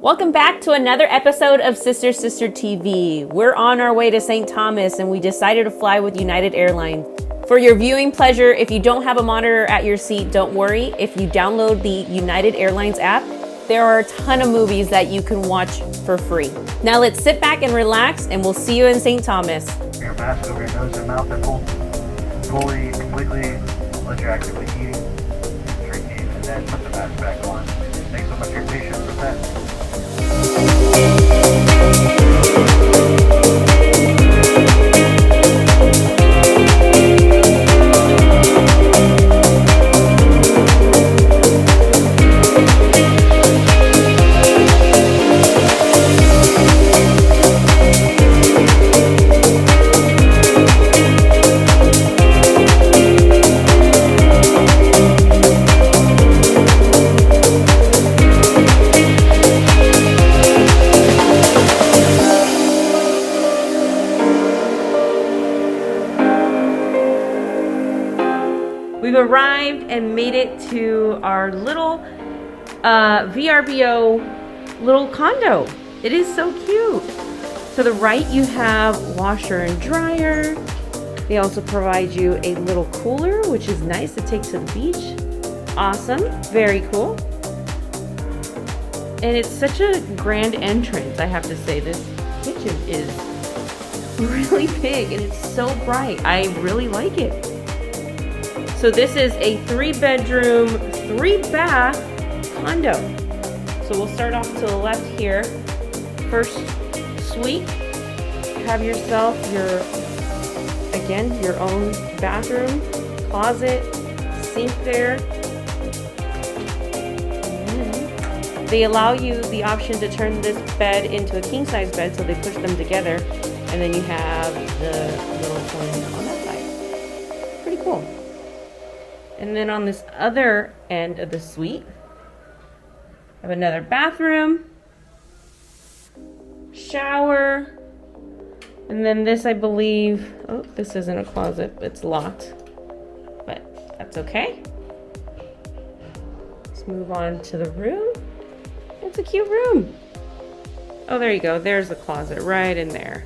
Welcome back to another episode of SisterTV. We're on our way to St. Thomas and we decided to fly with United Airlines. For your viewing pleasure, if you don't have a monitor at your seat, don't worry. If you download the United Airlines app, there are a ton of movies that you can watch for free. Now let's sit back and relax and we'll see you in St. Thomas. Your mask over your nose and mouth are fully, completely, unless you're actively eating, drinking, and then put the mask back on. Thanks so much for your patience with that. We've arrived and made it to our little VRBO little condo. It is so cute. To the right you have washer and dryer. They also provide you a little cooler, which is nice to take to the beach. Awesome, very cool. And it's such a grand entrance, I have to say. This kitchen is really big and it's so bright. I really like it. So this is a 3-bedroom, 3-bath condo. So we'll start off to the left here. First suite, have yourself your own bathroom, closet, sink there. And they allow you the option to turn this bed into a king-size bed, so they push them together. And then you have the little twin on that side. Pretty cool. And then on this other end of the suite, I have another bathroom, shower, and then this, I believe, oh, this isn't a closet, it's locked, but that's okay. Let's move on to the room. It's a cute room. Oh, there you go. There's the closet right in there.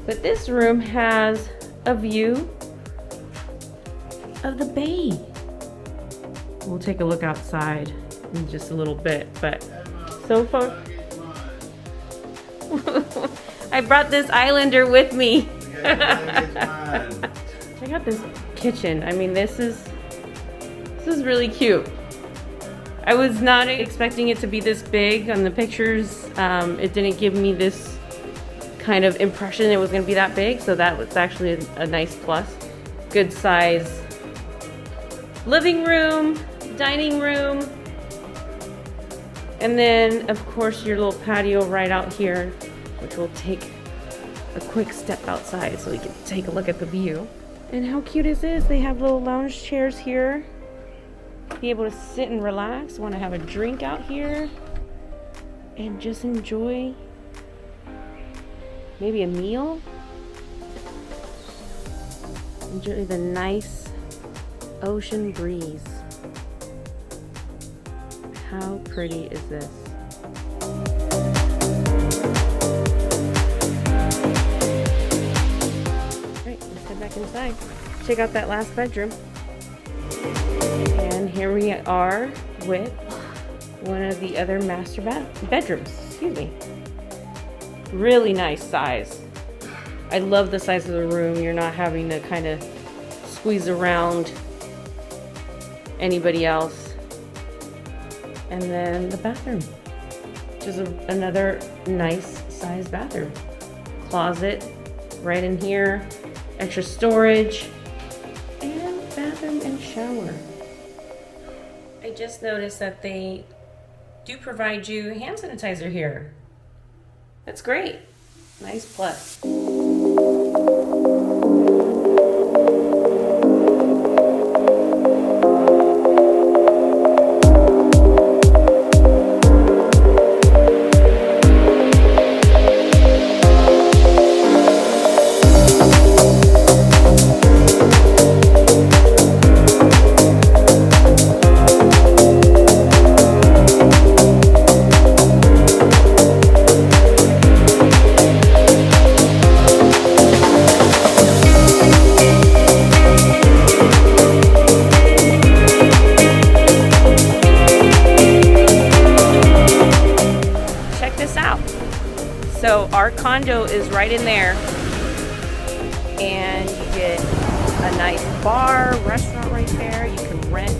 But this room has a view of the bay. We'll take a look outside in just a little bit, but so far I brought this Islander with me. Check out this kitchen. I mean, this is really cute. I was not expecting it to be this big on the pictures. It didn't give me this kind of impression it was going to be that big, so that was actually a nice plus. Good size living room, dining room, and then of course your little patio right out here, which will take a quick step outside so we can take a look at the view. And how cute is this? They have little lounge chairs here. Be able to sit and relax, want to have a drink out here and just enjoy maybe a meal. Enjoy the nice ocean breeze. How pretty is this? Alright, let's head back inside. Check out that last bedroom. And here we are with one of the other master bedrooms. Excuse me. Really nice size. I love the size of the room. You're not having to kind of squeeze around anybody else. And then the bathroom, which is another nice size bathroom. Closet right in here, extra storage, and bathroom and shower. I just noticed that they do provide you hand sanitizer here. That's great. Nice plus. our condo is right in there, and you get a nice bar, restaurant right there. You can rent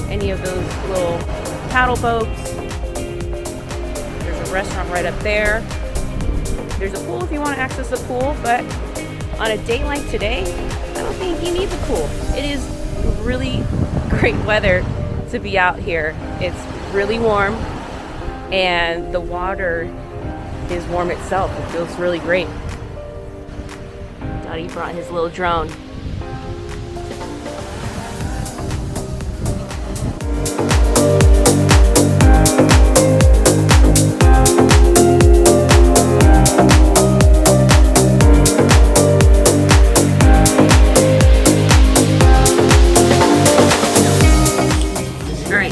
any of those little paddle boats. There's a restaurant right up there. There's a pool if you want to access the pool, but on a day like today, I don't think you need the pool. It is really great weather to be out here. It's really warm, and the water is warm itself. It feels really great. Dottie brought his little drone.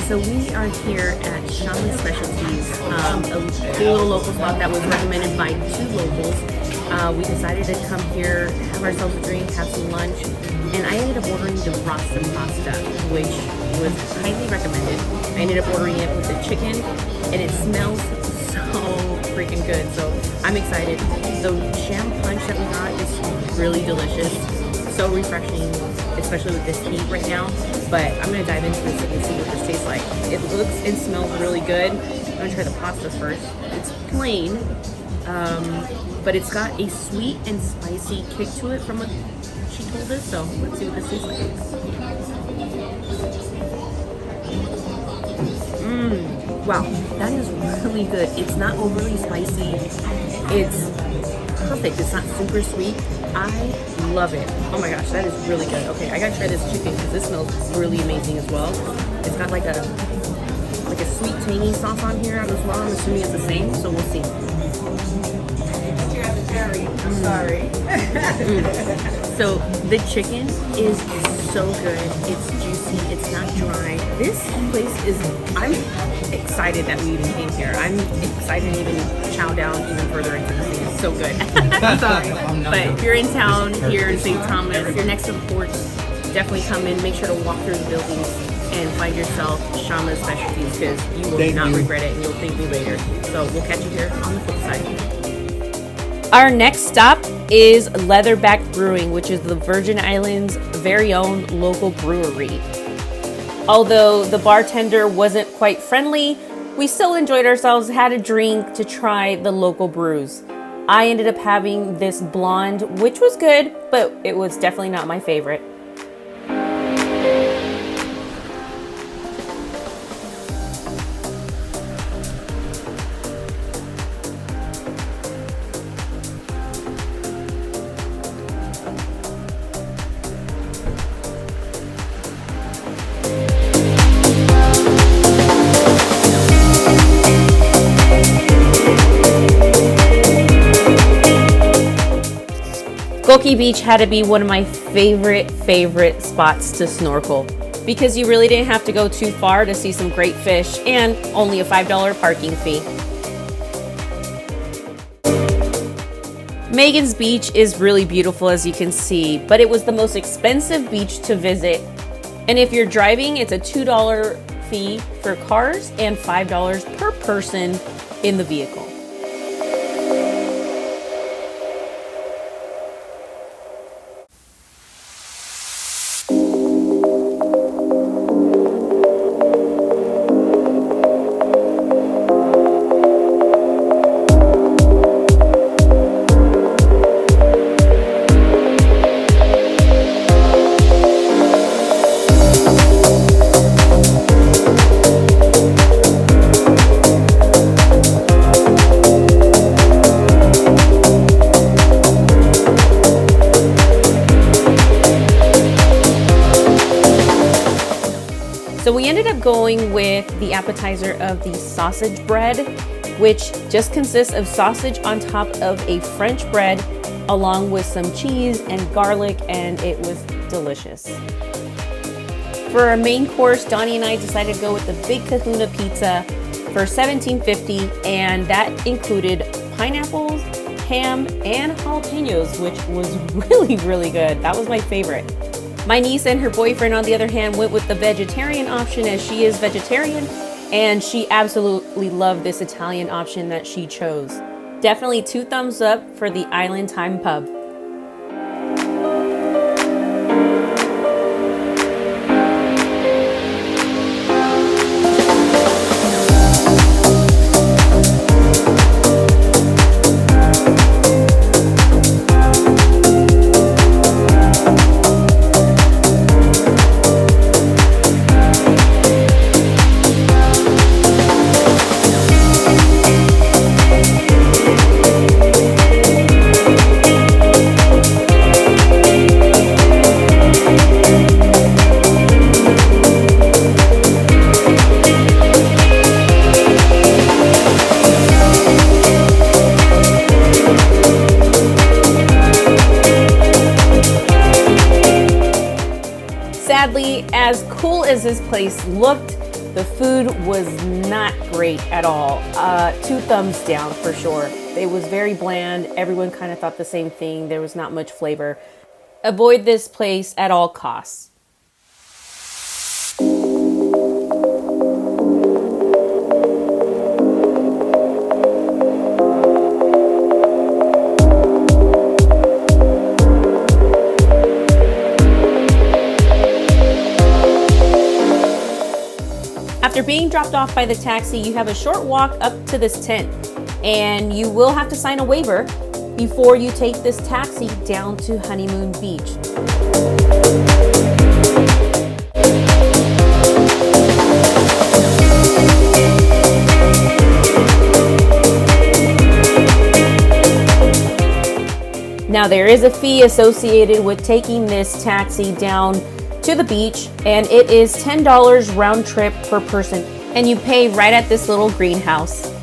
So we are here at Shaman Specialties, a cool little local spot that was recommended by 2 locals. We decided to come here, have ourselves a drink, have some lunch, and I ended up ordering the rasta pasta, which was highly recommended. I ended up ordering it with the chicken, and it smells so freaking good. So I'm excited. The sham punch that we got is really delicious, so refreshing, especially with this heat right now. But I'm gonna dive into this and see what this tastes like. It looks and smells really good. I'm gonna try the pasta first. It's plain, but it's got a sweet and spicy kick to it from what she told us. So let's see what this tastes like. Wow, that is really good. It's not overly spicy. It's perfect. It's not super sweet. I love it. Oh my gosh, that is really good. Okay, I gotta try this chicken because this smells really amazing as well. It's got like a sweet tangy sauce on here as well. I'm assuming it's the same, so we'll see. Sorry. So the chicken is so good. It's juicy. It's not dry. This place is, I'm excited that we even came here. I'm excited to even chow down even further into this thing. It's so good. Sorry. But if you're in town here in St. Thomas, if you're next to the port, definitely come in. Make sure to walk through the buildings and find yourself Shaman Specialties, because you will not regret it and you'll thank me later. So we'll catch you here on the flip side. Our next stop is Leatherback Brewing, which is the Virgin Islands' very own local brewery. Although the bartender wasn't quite friendly, we still enjoyed ourselves, had a drink to try the local brews. I ended up having this blonde, which was good, but it was definitely not my favorite. Goki Beach had to be one of my favorite spots to snorkel, because you really didn't have to go too far to see some great fish and only a $5 parking fee. Megan's Beach is really beautiful, as you can see, but it was the most expensive beach to visit. And if you're driving, it's a $2 fee for cars and $5 per person in the vehicle. So we ended up going with the appetizer of the sausage bread, which just consists of sausage on top of a French bread, along with some cheese and garlic, and it was delicious. For our main course, Donnie and I decided to go with the Big Kahuna Pizza for $17.50, and that included pineapples, ham, and jalapenos, which was really good. That was my favorite. My niece and her boyfriend, on the other hand, went with the vegetarian option, as she is vegetarian, and she absolutely loved this Italian option that she chose. Definitely 2 thumbs up for the Island Time Pub. Sadly, as cool as this place looked, the food was not great at all. 2 thumbs down for sure. It was very bland. Everyone kind of thought the same thing. There was not much flavor. Avoid this place at all costs. After being dropped off by the taxi, you have a short walk up to this tent, and you will have to sign a waiver before you take this taxi down to Honeymoon Beach. Now, there is a fee associated with taking this taxi down to the beach, and it is $10 round trip per person, and you pay right at this little greenhouse.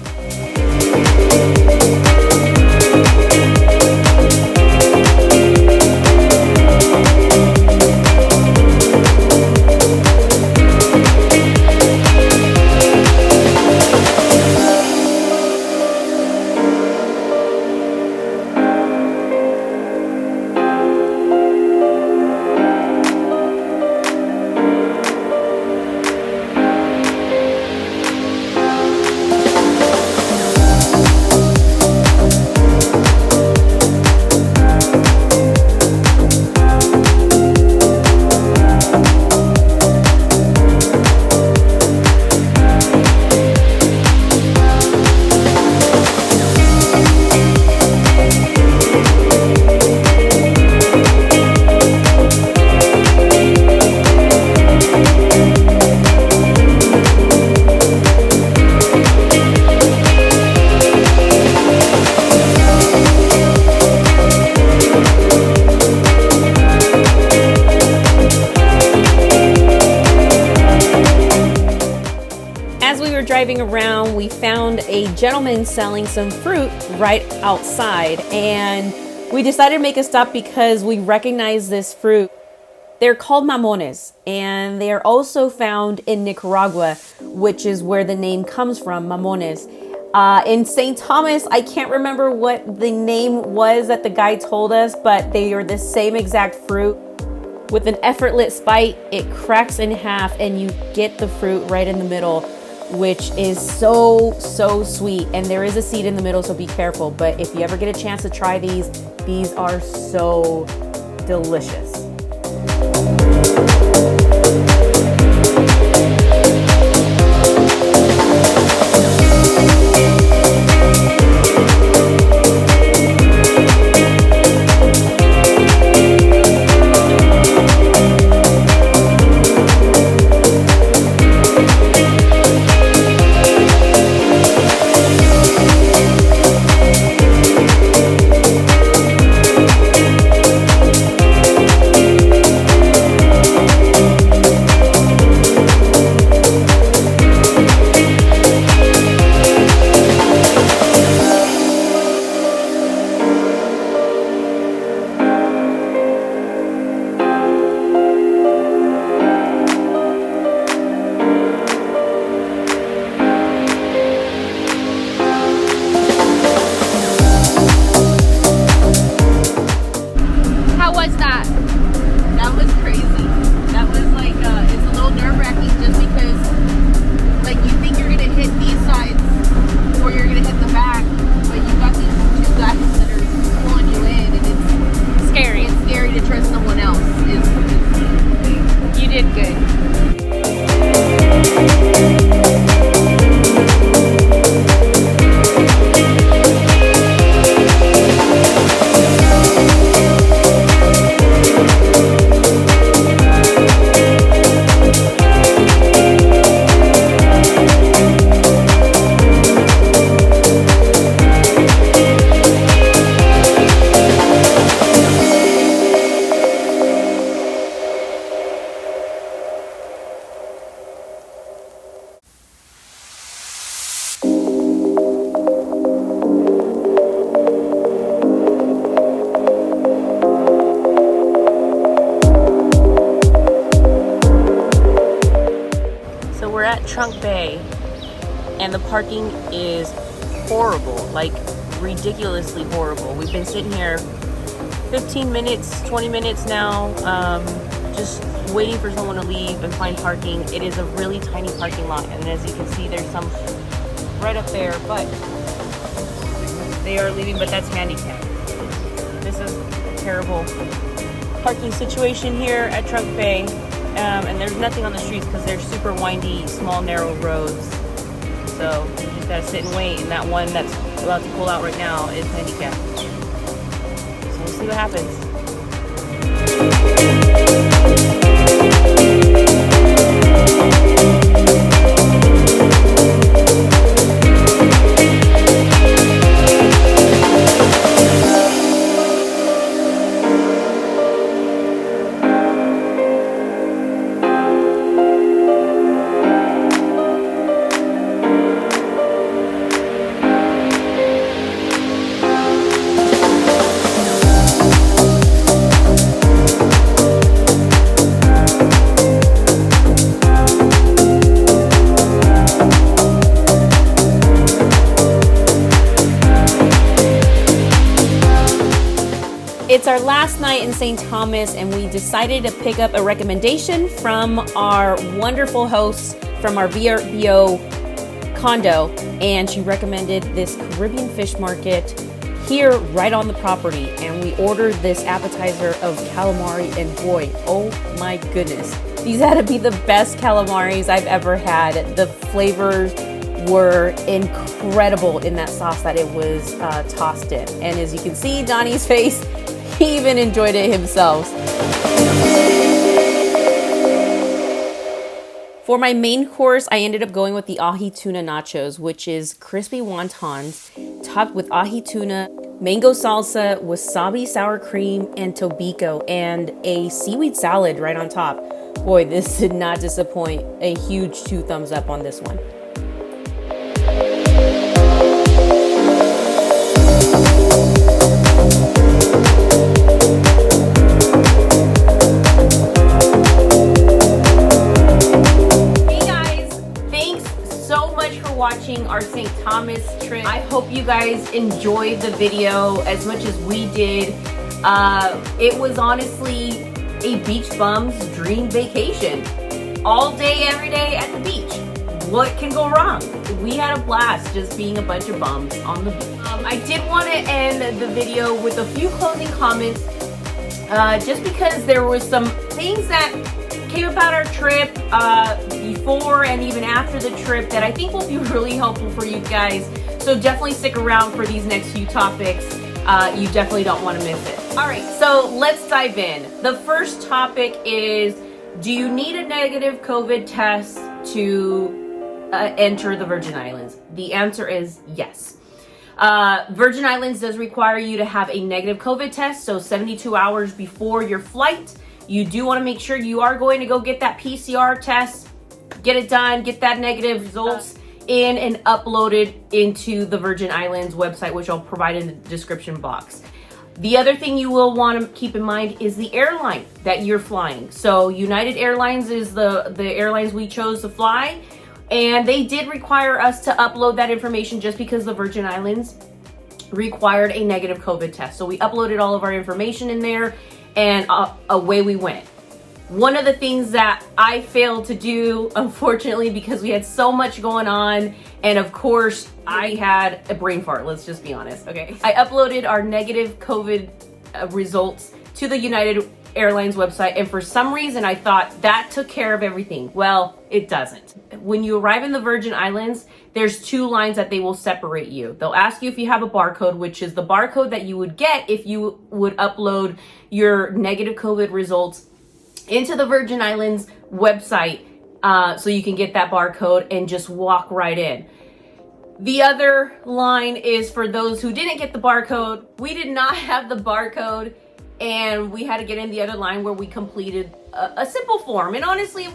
Driving around, we found a gentleman selling some fruit right outside, and we decided to make a stop because we recognize this fruit. They're called mamones, and they are also found in Nicaragua, which is where the name comes from, mamones. In St. Thomas, I can't remember what the name was that the guy told us, but they are the same exact fruit. With an effortless bite, it cracks in half and you get the fruit right in the middle, which is so sweet. And there is a seed in the middle, so be careful. But if you ever get a chance to try these are so delicious. we're at Trunk Bay, and the parking is horrible, like ridiculously horrible. We've been sitting here 15 minutes, 20 minutes now, just waiting for someone to leave and find parking. It is a really tiny parking lot, and as you can see, there's some right up there, but they are leaving, but that's handicapped. This is a terrible parking situation here at Trunk Bay, and there's nothing on the streets because they're super windy, small, narrow roads. So you just gotta sit and wait, and that one that's about to pull out right now is handicapped. So we'll see what happens. It's our last night in St. Thomas, and we decided to pick up a recommendation from our wonderful host from our VRBO condo, and she recommended this Caribbean fish market here right on the property, and we ordered this appetizer of calamari, and boy, oh my goodness, these had to be the best calamaris I've ever had. The flavors were incredible in that sauce that it was tossed in, and as you can see Donnie's face, he even enjoyed it himself. For my main course, I ended up going with the ahi tuna nachos, which is crispy wontons topped with ahi tuna, mango salsa, wasabi sour cream, and tobiko, and a seaweed salad right on top. Boy, this did not disappoint. A huge 2 thumbs up on this one. Watching our St. Thomas trip. I hope you guys enjoyed the video as much as we did. It was honestly a beach bum's dream vacation. All day, every day at the beach. What can go wrong? We had a blast just being a bunch of bums on the beach. I did want to end the video with a few closing comments, just because there was some things that came about our trip before and even after the trip that I think will be really helpful for you guys. So definitely stick around for these next few topics. You definitely don't want to miss it. All right, so let's dive in. The first topic is, do you need a negative COVID test to enter the Virgin Islands? The answer is yes. Virgin Islands does require you to have a negative COVID test, so 72 hours before your flight. You do want to make sure you are going to go get that PCR test, get it done, get that negative results in and uploaded into the Virgin Islands website, which I'll provide in the description box. The other thing you will want to keep in mind is the airline that you're flying. So United Airlines is the airlines we chose to fly, and they did require us to upload that information just because the Virgin Islands required a negative COVID test. So we uploaded all of our information in there, and away we went. One of the things that I failed to do, unfortunately, because we had so much going on, and of course, I had a brain fart, let's just be honest, okay? I uploaded our negative COVID results to the United Airlines website, and for some reason, I thought that took care of everything. Well, it doesn't. When you arrive in the Virgin Islands, there's 2 lines that they will separate you. They'll ask you if you have a barcode, which is the barcode that you would get if you would upload your negative COVID results into the Virgin Islands website, so you can get that barcode and just walk right in. The other line is for those who didn't get the barcode. We did not have the barcode, and we had to get in the other line where we completed a simple form. And honestly, it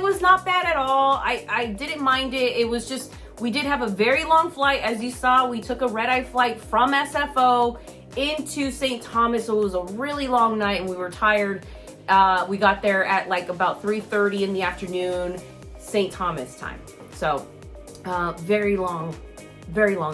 was not bad at all. I didn't mind it. It was just, we did have a very long flight. As you saw, we took a red-eye flight from SFO into St. Thomas, so it was a really long night and we were tired. We got there at like about 3:30 in the afternoon, St. Thomas time. So very long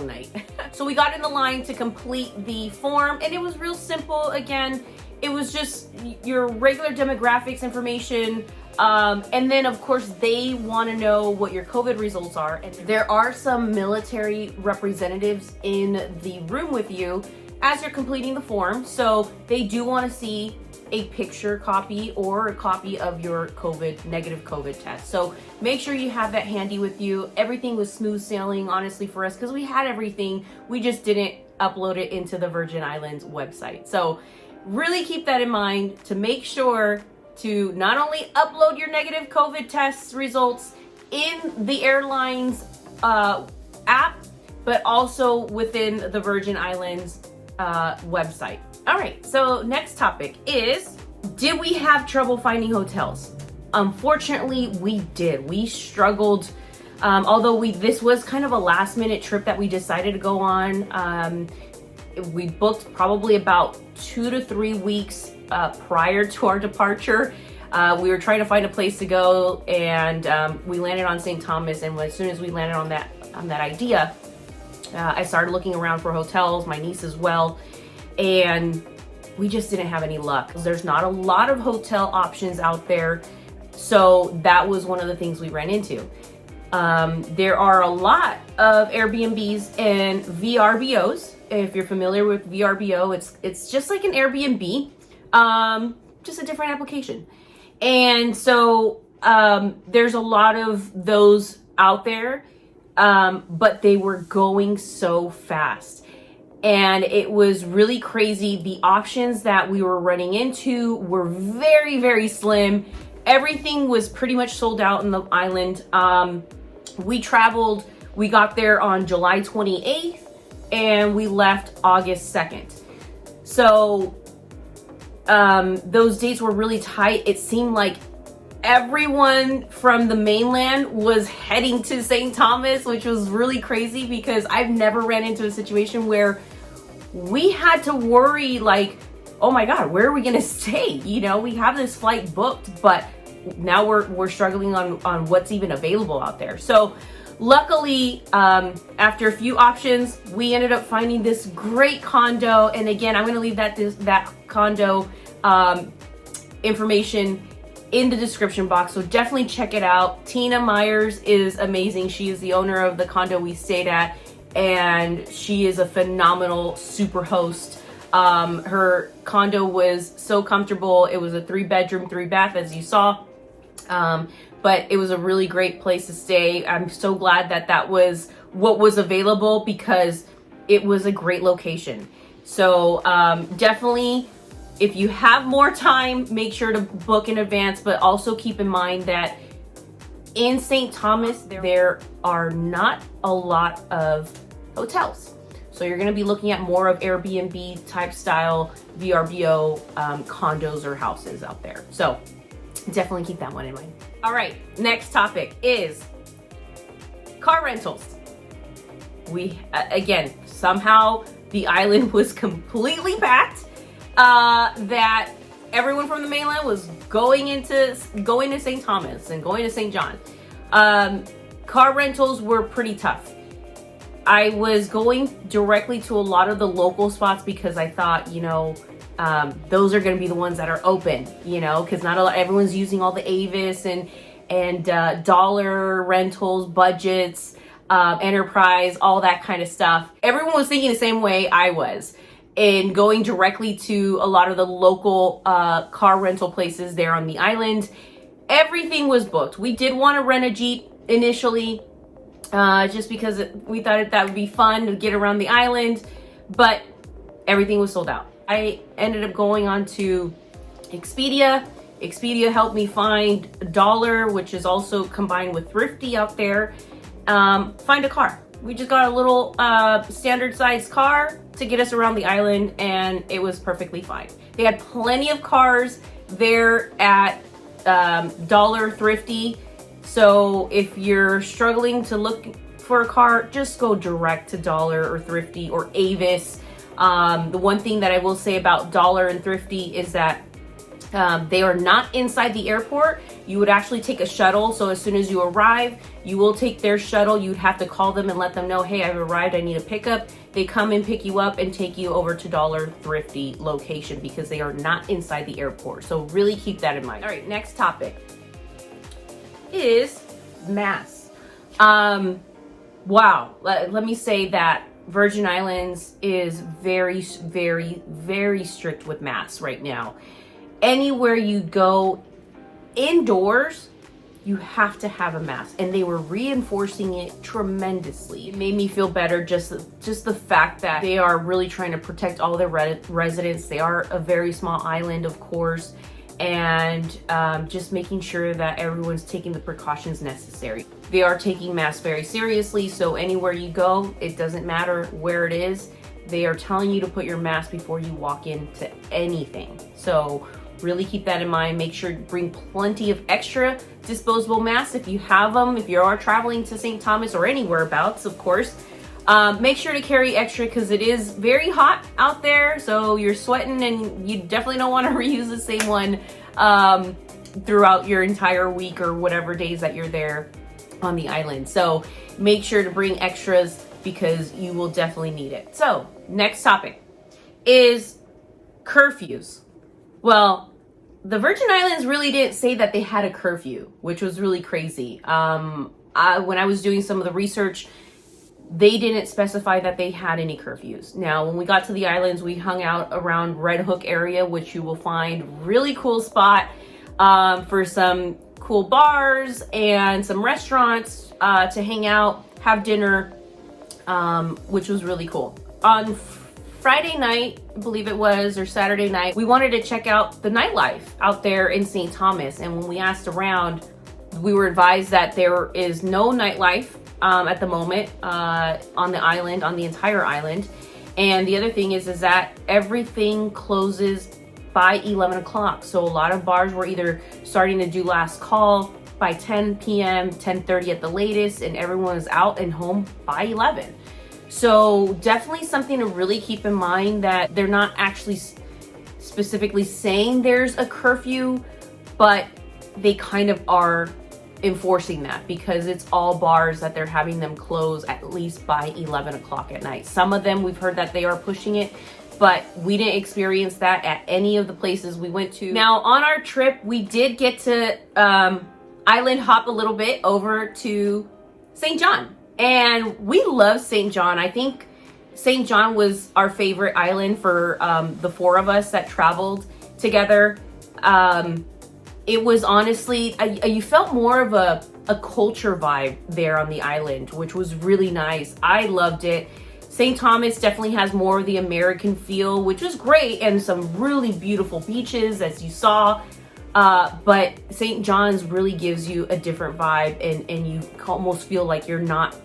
night. So we got in the line to complete the form, and it was real simple. Again, it was just your regular demographics information. And then of course they want to know what your COVID results are. And there are some military representatives in the room with you as you're completing the form. So they do want to see a picture copy or a copy of your negative COVID test. So make sure you have that handy with you. Everything was smooth sailing, honestly, for us, because we had everything. We just didn't upload it into the Virgin Islands website. So really keep that in mind to make sure to not only upload your negative COVID test results in the airline's app, but also within the Virgin Islands website. All right, so next topic is, did we have trouble finding hotels? Unfortunately, we did. We struggled, although this was kind of a last minute trip that we decided to go on. We booked probably about 2 to 3 weeks prior to our departure. We were trying to find a place to go, and we landed on St. Thomas. And as soon as we landed on that idea, I started looking around for hotels, my niece as well, and we just didn't have any luck. There's not a lot of hotel options out there, so that was one of the things we ran into. There are a lot of Airbnbs and VRBOs. If you're familiar with VRBO, it's just like an Airbnb, just a different application. And so there's a lot of those out there, but they were going so fast. And it was really crazy. The options that we were running into were very, very slim. Everything was pretty much sold out in the island. We got there on July 28th and we left August 2nd. So those dates were really tight. It seemed like everyone from the mainland was heading to St. Thomas, which was really crazy because I've never ran into a situation where we had to worry like, oh my God, where are we gonna stay? You know, we have this flight booked, but now we're struggling on what's even available out there. So luckily, after a few options, we ended up finding this great condo. And again, I'm gonna leave that condo information in the description box, so definitely check it out. Tina Myers is amazing. She is the owner of the condo we stayed at, and she is a phenomenal super host. Her condo was so comfortable. It was a 3-bedroom, 3-bath, as you saw. But it was a really great place to stay. I'm so glad that was what was available because it was a great location. So definitely, if you have more time, make sure to book in advance, but also keep in mind that in St. Thomas, there are not a lot of hotels. So you're gonna be looking at more of Airbnb type style VRBO condos or houses out there. So definitely keep that one in mind. All right, next topic is car rentals. We, again, somehow the island was completely packed, that everyone from the mainland was going to St. Thomas and going to St. John. Car rentals were pretty tough. I was going directly to a lot of the local spots because I thought, you know, those are going to be the ones that are open, you know, because everyone's using all the Avis and dollar rentals, budgets, enterprise, all that kind of stuff. Everyone was thinking the same way I was, and going directly to a lot of the local car rental places there on the island. Everything was booked. We did want to rent a Jeep initially, just because we thought that would be fun to get around the island, but everything was sold out. I ended up going on to Expedia. Expedia helped me find Dollar, which is also combined with Thrifty out there, find a car. We just got a little standard sized car to get us around the island, and it was perfectly fine. They had plenty of cars there at Dollar, Thrifty. So if you're struggling to look for a car, just go direct to Dollar or Thrifty or Avis. The one thing that I will say about Dollar and Thrifty is that They are not inside the airport. You would actually take a shuttle. So as soon as you arrive, you will take their shuttle. You'd have to call them and let them know, hey, I've arrived, I need a pickup. They come and pick you up and take you over to Dollar Thrifty location because they are not inside the airport. So really keep that in mind. All right, next topic is masks. Wow, let me say that Virgin Islands is very, very, very strict with masks right now. Anywhere you go indoors, you have to have a mask, and they were reinforcing it tremendously. It made me feel better, just the fact that they are really trying to protect all their residents. They are a very small island, of course, and just making sure that everyone's taking the precautions necessary. They are taking masks very seriously, so anywhere you go, it doesn't matter where it is, they are telling you to put your mask before you walk into anything. So really keep that in mind. Make sure to bring plenty of extra disposable masks if you have them. If you are traveling to St. Thomas or anywhere abouts, of course, make sure to carry extra because it is very hot out there. So you're sweating and you definitely don't want to reuse the same one throughout your entire week or whatever days that you're there on the island. So make sure to bring extras because you will definitely need it. So next topic is curfews. Well, the Virgin Islands really didn't say that they had a curfew, which was really crazy. When I was doing some of the research, they didn't specify that they had any curfews. Now, when we got to the islands, we hung out around Red Hook area, which you will find really cool spot for some cool bars and some restaurants to hang out, have dinner, which was really cool. On Friday night, I believe it was, or Saturday night, we wanted to check out the nightlife out there in St. Thomas. And when we asked around, we were advised that there is no nightlife at the moment on the island, on the entire island. And the other thing is that everything closes by 11 o'clock. So a lot of bars were either starting to do last call by 10 p.m., 10:30 at the latest, and everyone is out and home by 11. So definitely something to really keep in mind, that they're not actually specifically saying there's a curfew, but they kind of are enforcing that because it's all bars that they're having them close at least by 11 o'clock at night. Some of them we've heard that they are pushing it, but we didn't experience that at any of the places we went to. Now on our trip, we did get to island hop a little bit over to St. John. And we love St. John. I think St. John was our favorite island for the four of us that traveled together. It was honestly, you felt more of a culture vibe there on the island, which was really nice. I loved it. St. Thomas definitely has more of the American feel, which was great, and some really beautiful beaches, as you saw. But St. John's really gives you a different vibe, and you almost feel like you're not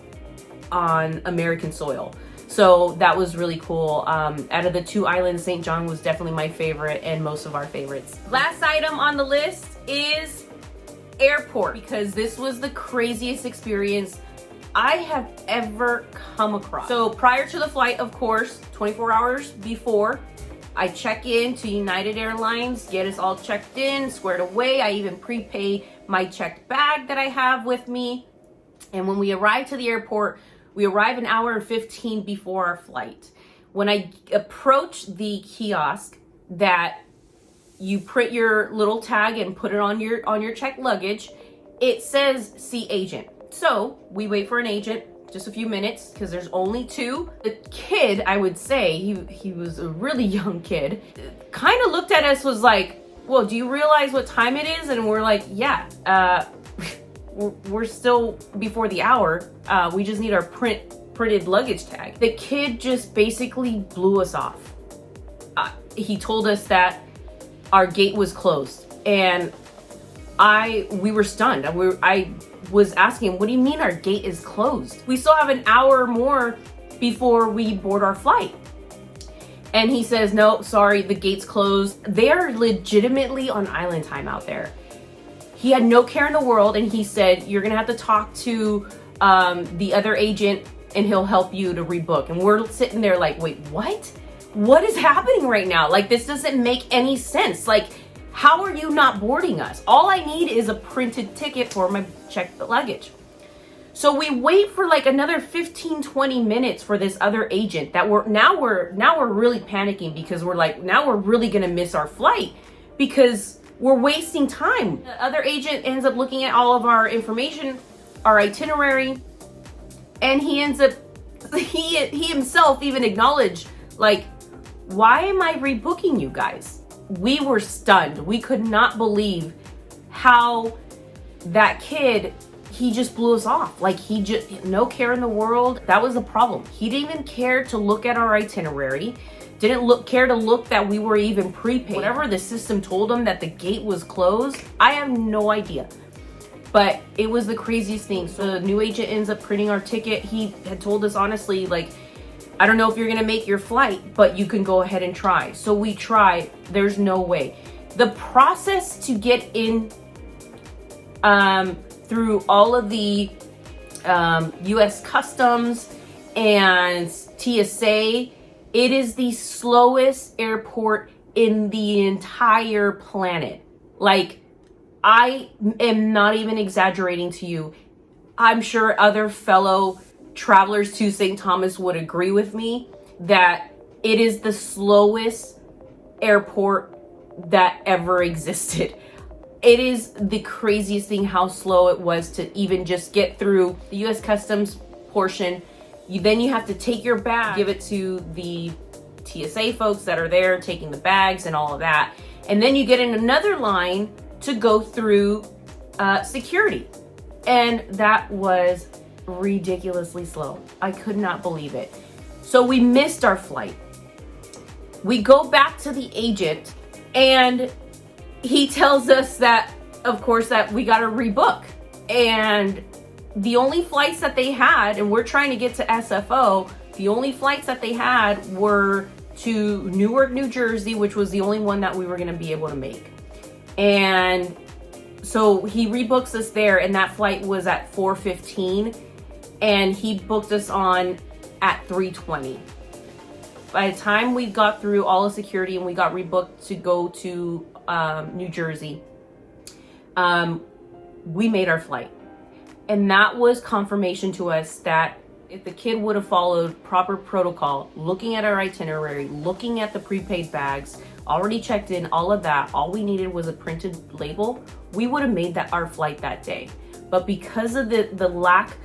on American soil. So that was really cool. Out of the two islands, St. John was definitely my favorite and most of our favorites. Last item on the list is airport, because this was the craziest experience I have ever come across. So prior to the flight, of course, 24 hours before, I check in to United Airlines, get us all checked in, squared away. I even prepay my checked bag that I have with me. And when we arrive to the airport, we arrive an hour and 15 before our flight. When I approach the kiosk that you print your little tag and put it on your checked luggage, it says see agent. So we wait for an agent, just a few minutes, because there's only two. The kid, I would say, he was a really young kid, kind of looked at us, was like, well, do you realize what time it is? And we're like, yeah, we're still before the hour. We just need our printed luggage tag. The kid just basically blew us off. He told us that our gate was closed, and we were stunned. I was asking him, what do you mean our gate is closed? We still have an hour more before we board our flight. And he says, no, sorry, the gate's closed. They're legitimately on island time out there. He had no care in the world, and he said, you're gonna have to talk to the other agent and he'll help you to rebook. And we're sitting there like, wait, what? What is happening right now? Like, this doesn't make any sense. Like, How are you not boarding us? All I need is a printed ticket for my checked luggage. So we wait for like another 15, 20 minutes for this other agent that we're really panicking because we're like, now we're really gonna miss our flight because we're wasting time. The other agent ends up looking at all of our information, our itinerary, and he ends up, he himself even acknowledged, like, why am I rebooking you guys? We were stunned. We could not believe how that kid, he just blew us off. Like, he just, no care in the world. That was the problem. He didn't even care to look at our itinerary. Didn't care to look that we were even prepaid. Whatever the system told him that the gate was closed, I have no idea. But it was the craziest thing. So the new agent ends up printing our ticket. He had told us honestly, like, I don't know if you're gonna make your flight, but you can go ahead and try. So we tried. There's no way. The process to get in through all of the US Customs and TSA, it is the slowest airport in the entire planet. Like, I am not even exaggerating to you. I'm sure other fellow travelers to St. Thomas would agree with me that it is the slowest airport that ever existed. It is the craziest thing how slow it was to even just get through the US Customs portion. Then you have to take your bag, give it to the TSA folks that are there taking the bags and all of that. And then you get in another line to go through security. And that was ridiculously slow. I could not believe it. So we missed our flight. We go back to the agent and he tells us that, of course, that we got to rebook. And the only flights that they had, and we're trying to get to SFO, the only flights that they had were to Newark, New Jersey, which was the only one that we were going to be able to make. And so he rebooks us there, and that flight was at 4:15, and he booked us on at 3:20. By the time we got through all the security and we got rebooked to go to New Jersey, we made our flight. And that was confirmation to us that if the kid would have followed proper protocol, looking at our itinerary, looking at the prepaid bags, already checked in, all of that, all we needed was a printed label, we would have made that our flight that day. But because of the lack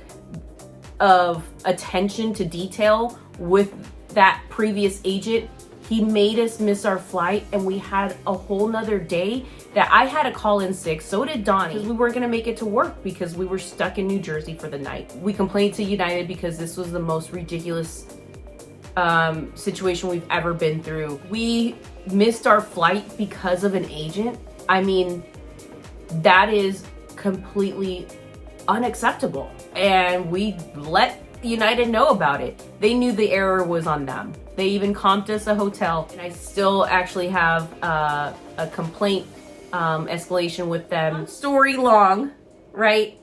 of attention to detail with that previous agent, he made us miss our flight, and we had a whole nother day that I had to call in sick. So did Donnie, because we weren't gonna make it to work because we were stuck in New Jersey for the night. We complained to United because this was the most ridiculous situation we've ever been through. We missed our flight because of an agent. I mean, that is completely unacceptable. And we let United know about it. They knew the error was on them. They even comped us a hotel, and I still actually have a complaint escalation with them. Story long, right?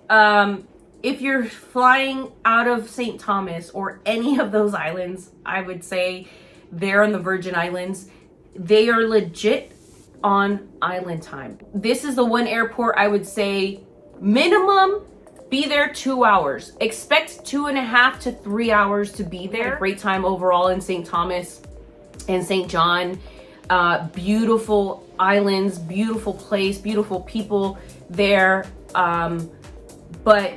If you're flying out of St. Thomas or any of those islands, I would say they're on the Virgin Islands, they are legit on island time. This is the one airport I would say minimum be there 2 hours. Expect 2.5 to 3 hours to be there. Great time overall in St. Thomas and St. John. Beautiful islands, beautiful place, beautiful people there. But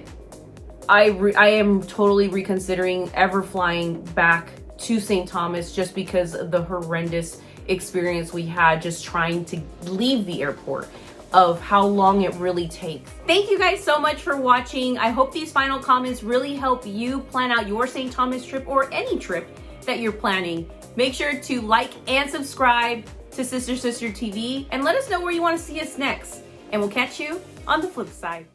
I am totally reconsidering ever flying back to St. Thomas just because of the horrendous experience we had just trying to leave the airport, of how long it really takes. Thank you guys so much for watching. I hope these final comments really help you plan out your St. Thomas trip or any trip that you're planning. Make sure to like and subscribe to SisterTV and let us know where you want to see us next. And we'll catch you on the flip side.